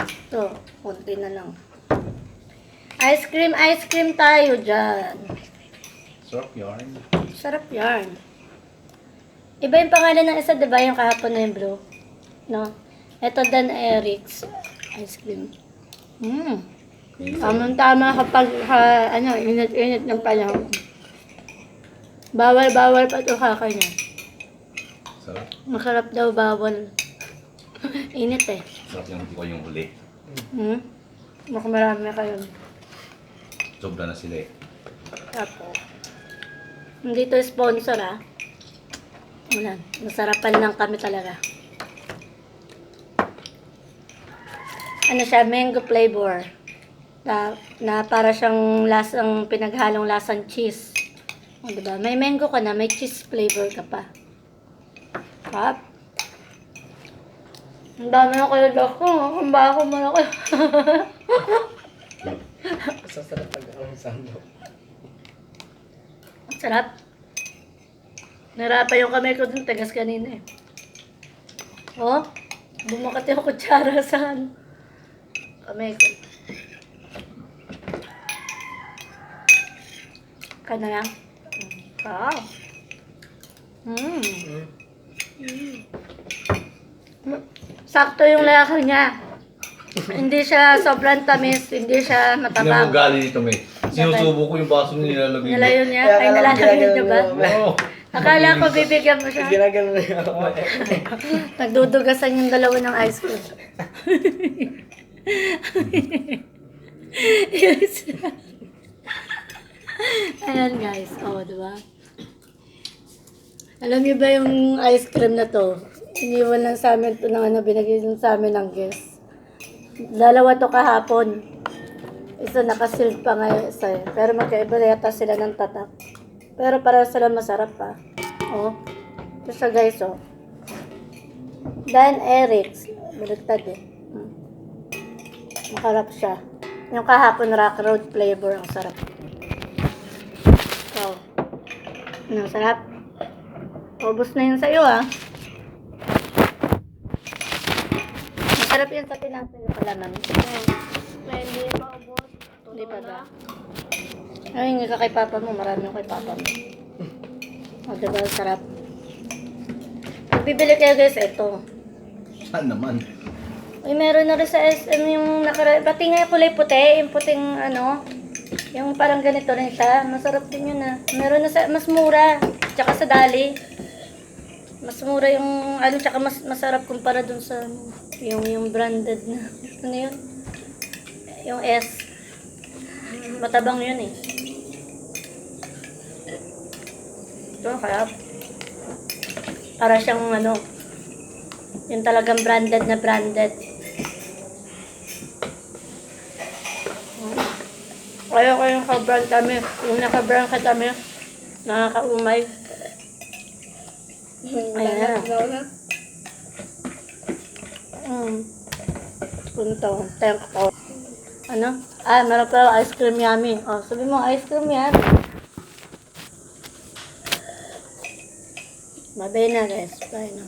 Ito, konti na lang. Ice cream tayo dyan. Sarap yarn. Sarap yarn. Iba yung pangalan ng isa, diba? Yung kahapon na yung blue. No? Ito Dan Eric's ice cream. Tamang-tama kapag, init-init ng panahon. Bawal-bawal pa ito kakain. Sarap. Masarap daw bawal. Init eh. Sarap yung hindi ko yung huli. Baka marami kayo. Sobra na sila eh. Tapos, hindi to sponsor Wala. Masarapan lang kami talaga. Ano siya? Mango flavor. Na para siyang lasang pinaghalong lasang cheese. O, diba? May mango ka na, may cheese flavor ka pa. Kap. Ang dami na kayo dako. Ang bako mo na kayo. Masasarap ang sando. Ang sarap. Narapan yung kamay ko dun, tagas kanina eh. Oh, bumakat yung kutsara sa kamay ko. Kana lang. Wow. Sakto yung lakar niya. Hindi siya sobrang tamis, hindi siya Hindi mo matabang. gali dito, may. Sinusubo ko yung baso nilalagay. Nilayon niya, ay nalalagay niya ba? Oo. Akala ko bibigyan mo siya. Ginagano na yung ako. Nagdudugasan yung dalawa ng ice cream. Yes. Ayan guys, diba? Alam niyo ba yung ice cream na to? Iniwan lang sa amin ito ng binigay lang sa amin ng guest. Dalawa to kahapon. Isa nakasealed pa ngayon isa. Pero magkaiba yata sila ng tatak. Pero para sila masarap pa. Ito siya guys Dan Eric's. Baligtad eh. Makarap siya. Yung kahapon rock road flavor. Ang sarap. Ang sarap. Ubus na yun sa'yo Masarap yun sa tinapin na palaman. Hindi pa ubos. Hindi pa ba? Ay, hindi ka kay papa mo. Marami yung kay papa mo. Diba? Sarap. Pag bibili kayo guys, ito. Saan naman? Uy, meron na rin sa SM yung pati nga kulay puti. Yung puting yung parang ganito rin siya. Masarap din yun Meron na sa, mas mura. Tsaka sa Dali. Mas mura yung, tsaka mas masarap kumpara dun sa, yung branded na, ano yun? Yung S. Matabang yun eh. Ito, kaya, para siyang yung talagang branded na branded. Kaya ko yung ka-brand kami, yung naka-brand ka kami, nakakaumay. Ayan. Punto. Thank you. Meron pa ice cream yummy. Sabi mo, ice cream yan. Mabay na guys. Bye na.